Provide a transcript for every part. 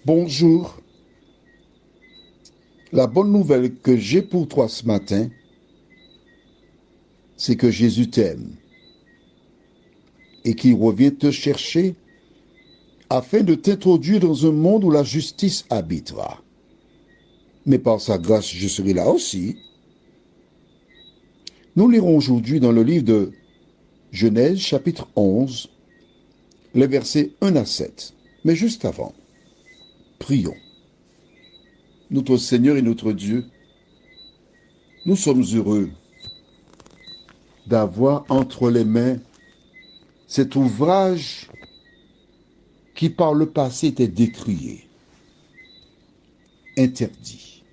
Bonjour. La bonne nouvelle que j'ai pour toi ce matin, c'est que Jésus t'aime et qu'il revient te chercher afin de t'introduire dans un monde où la justice habitera. Mais par sa grâce, je serai là aussi. Nous lirons aujourd'hui dans le livre de Genèse, chapitre 11, les versets 1 à 7. Mais juste avant, prions. Notre Seigneur et notre Dieu, nous sommes heureux d'avoir entre les mains cet ouvrage qui par le passé était décrié, interdit,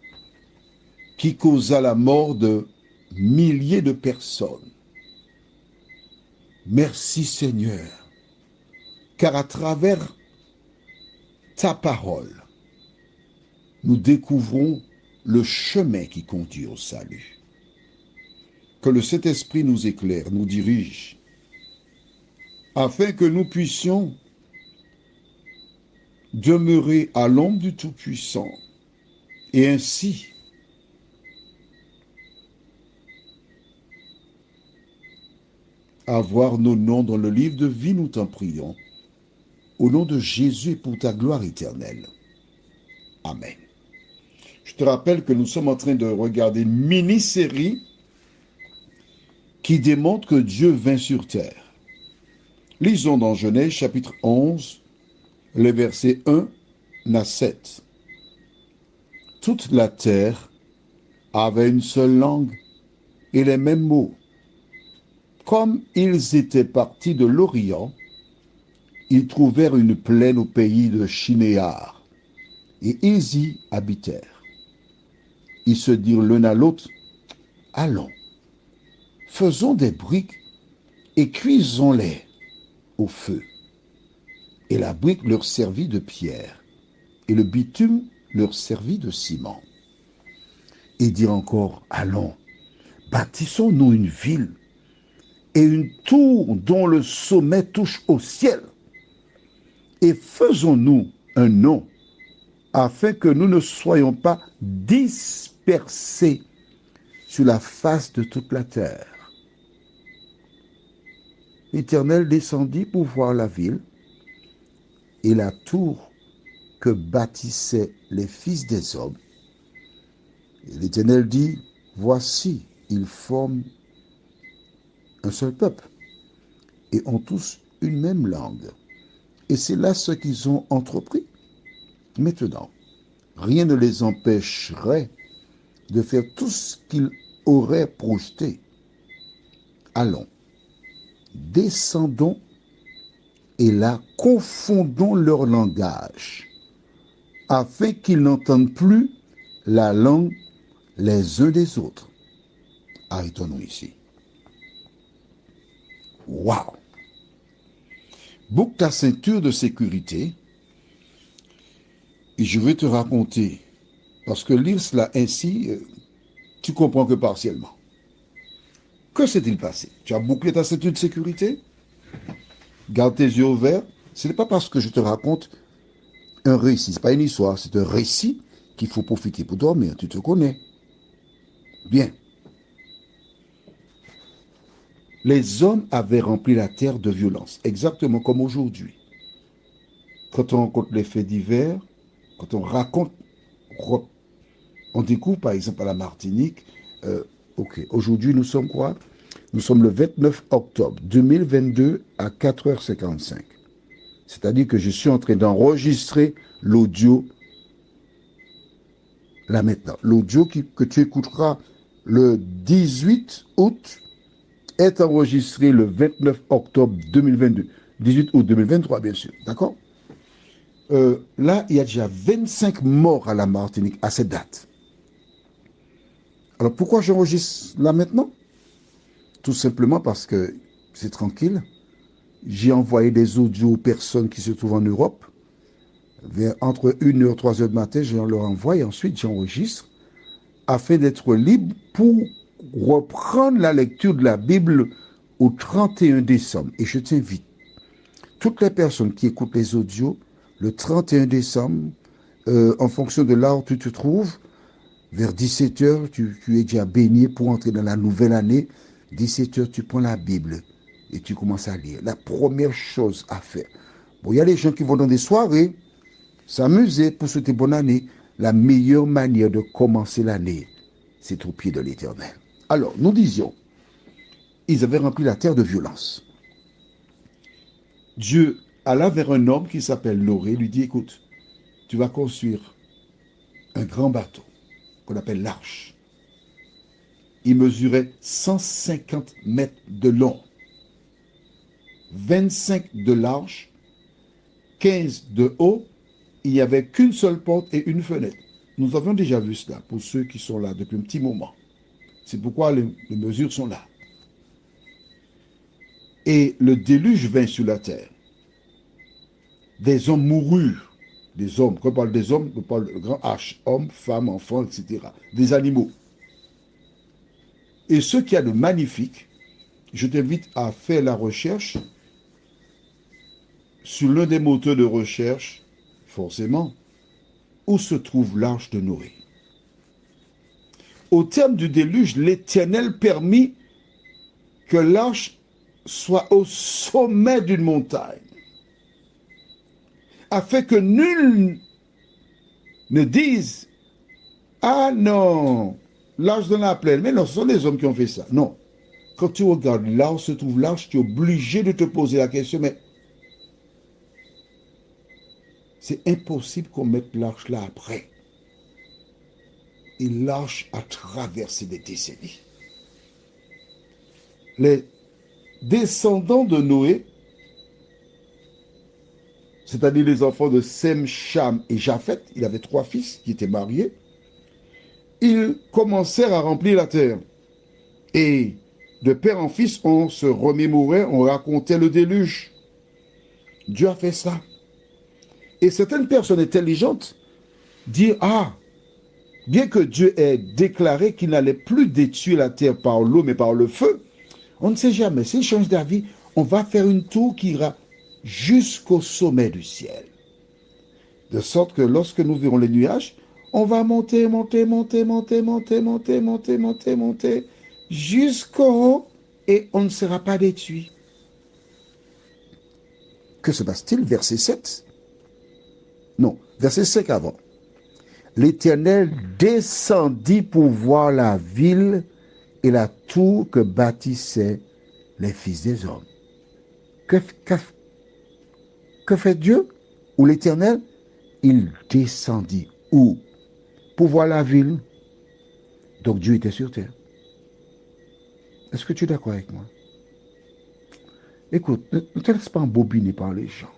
qui causa la mort de milliers de personnes. Merci Seigneur, car à travers ta parole, nous découvrons le chemin qui conduit au salut. Que le Saint-Esprit nous éclaire, nous dirige, afin que nous puissions demeurer à l'ombre du Tout-Puissant et ainsi avoir nos noms dans le livre de vie, nous t'en prions, au nom de Jésus et pour ta gloire éternelle. Amen. Je te rappelle que nous sommes en train de regarder une mini-série qui démontre que Dieu vint sur terre. Lisons dans Genèse chapitre 11, les versets 1 à 7. Toute la terre avait une seule langue et les mêmes mots. Comme ils étaient partis de l'Orient, ils trouvèrent une plaine au pays de Shinéar, et ils y habitèrent. Ils se dirent l'un à l'autre, allons, faisons des briques et cuisons-les au feu. Et la brique leur servit de pierre, et le bitume leur servit de ciment. Et dirent encore, allons, bâtissons-nous une ville et une tour dont le sommet touche au ciel, et faisons-nous un nom, afin que nous ne soyons pas dispersés sur la face de toute la terre. L'Éternel descendit pour voir la ville et la tour que bâtissaient les fils des hommes. Et l'Éternel dit, voici, ils forment un seul peuple et ont tous une même langue. Et c'est là ce qu'ils ont entrepris. Maintenant, rien ne les empêcherait de faire tout ce qu'ils auraient projeté. Allons, descendons et là, confondons leur langage, afin qu'ils n'entendent plus la langue les uns des autres. Arrêtons-nous ici. Waouh! Boucle ta ceinture de sécurité et je vais te raconter, parce que lire cela ainsi, tu comprends que partiellement. Que s'est-il passé? Tu as bouclé ta ceinture de sécurité? Garde tes yeux ouverts. Ce n'est pas parce que je te raconte un récit, ce n'est pas une histoire, c'est un récit qu'il faut profiter pour dormir. Tu te connais. Bien. Les hommes avaient rempli la terre de violence, exactement comme aujourd'hui. Quand on rencontre les faits divers, quand on raconte, on découvre par exemple à la Martinique, ok, aujourd'hui nous sommes quoi? Nous sommes le 29 octobre 2022 à 4h55. C'est-à-dire que je suis en train d'enregistrer l'audio là maintenant. L'audio que tu écouteras le 18 août est enregistré le 29 octobre 2022. 18 août 2023, bien sûr. D'accord? Là, il y a déjà 25 morts à la Martinique à cette date. Alors pourquoi j'enregistre là maintenant? Tout simplement parce que c'est tranquille. J'ai envoyé des audios aux personnes qui se trouvent en Europe. Entre 1h et 3h du matin, je leur envoie et ensuite j'enregistre afin d'être libre pour reprendre la lecture de la Bible au 31 décembre. Et je t'invite, toutes les personnes qui écoutent les audios, le 31 décembre, en fonction de là où tu te trouves, vers 17h, tu es déjà baigné pour entrer dans la nouvelle année. 17h, tu prends la Bible et tu commences à lire. La première chose à faire. Bon, il y a des gens qui vont dans des soirées, s'amuser pour souhaiter bonne année. La meilleure manière de commencer l'année, c'est au pied de l'Éternel. Alors, nous disions, ils avaient rempli la terre de violence. Dieu alla vers un homme qui s'appelle Noé, lui dit, écoute, tu vas construire un grand bateau qu'on appelle l'arche. Il mesurait 150 mètres de long, 25 de large, 15 de haut. Il n'y avait qu'une seule porte et une fenêtre. Nous avions déjà vu cela pour ceux qui sont là depuis un petit moment. C'est pourquoi les mesures sont là. Et le déluge vint sur la terre. Des hommes moururent. Des hommes, quand on parle des hommes, on parle de grand H, hommes, femmes, enfants, etc. Des animaux. Et ce qu'il y a de magnifique, je t'invite à faire la recherche sur l'un des moteurs de recherche, forcément, où se trouve l'arche de Noé. Au terme du déluge, l'Éternel permit que l'arche soit au sommet d'une montagne, afin que nul ne dise « Ah non, l'arche dans la plaine ». Mais non, ce sont les hommes qui ont fait ça. Non. Quand tu regardes là où se trouve l'arche, tu es obligé de te poser la question, mais c'est impossible qu'on mette l'arche là après. Et l'arche a traversé des décennies. Les descendants de Noé, c'est-à-dire les enfants de Sem, Cham et Japheth, il avait 3 fils qui étaient mariés, ils commencèrent à remplir la terre. Et de père en fils, on se remémorait, on racontait le déluge. Dieu a fait ça. Et certaines personnes intelligentes disent, ah, bien que Dieu ait déclaré qu'il n'allait plus détruire la terre par l'eau, mais par le feu, on ne sait jamais. S'il change d'avis, on va faire une tour qui ira jusqu'au sommet du ciel. De sorte que lorsque nous verrons les nuages, on va monter, monter, monter, monter, monter, monter, monter, monter, monter, jusqu'au haut, et on ne sera pas détruit. Que se passe-t-il? Verset 7. Non, verset 5 avant. L'Éternel descendit pour voir la ville et la tour que bâtissaient les fils des hommes. Que fait Dieu ou l'Éternel? Il descendit. Où? Pour voir la ville. Donc Dieu était sur terre. Est-ce que tu es d'accord avec moi? Écoute, ne te laisse pas embobiner par les gens.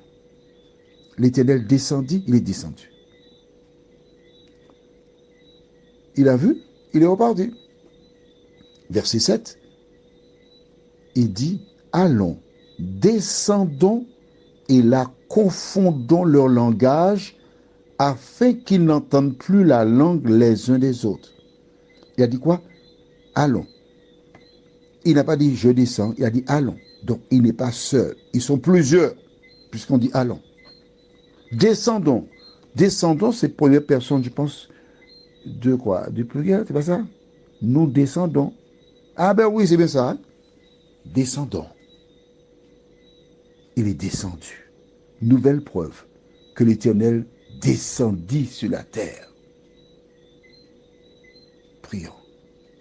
L'Éternel descendit, il est descendu. Il a vu, il est reparti. Verset 7, il dit, allons, descendons et la confondons leur langage afin qu'ils n'entendent plus la langue les uns des autres. Il a dit quoi? Allons. Il n'a pas dit je descends, il a dit allons. Donc il n'est pas seul, ils sont plusieurs, puisqu'on dit allons. Descendons. Descendons, c'est première personne, je pense, de quoi? Du pluriel, c'est pas ça? Nous descendons. Ah ben oui, c'est bien ça. Hein? Descendons. Il est descendu. Nouvelle preuve que l'Éternel descendit sur la terre. Prions.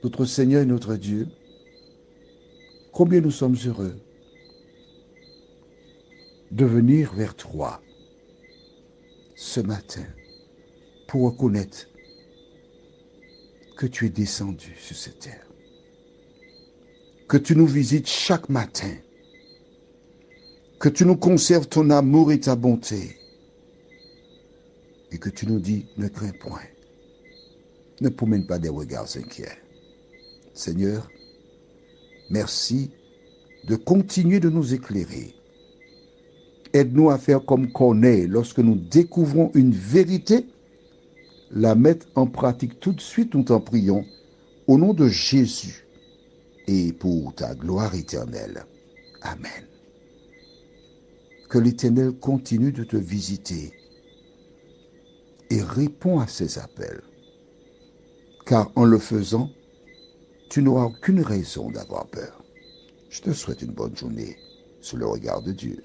Notre Seigneur et notre Dieu, combien nous sommes heureux de venir vers toi ce matin pour reconnaître que tu es descendu sur cette terre. Que tu nous visites chaque matin. Que tu nous conserves ton amour et ta bonté. Et que tu nous dis, ne crains point. Ne promène pas des regards inquiets. Seigneur, merci de continuer de nous éclairer. Aide-nous à faire comme Corneille lorsque nous découvrons une vérité, la mettre en pratique tout de suite, nous t'en prions, au nom de Jésus et pour ta gloire éternelle. Amen. Que l'Éternel continue de te visiter et réponds à ces appels. Car en le faisant, tu n'auras aucune raison d'avoir peur. Je te souhaite une bonne journée sous le regard de Dieu.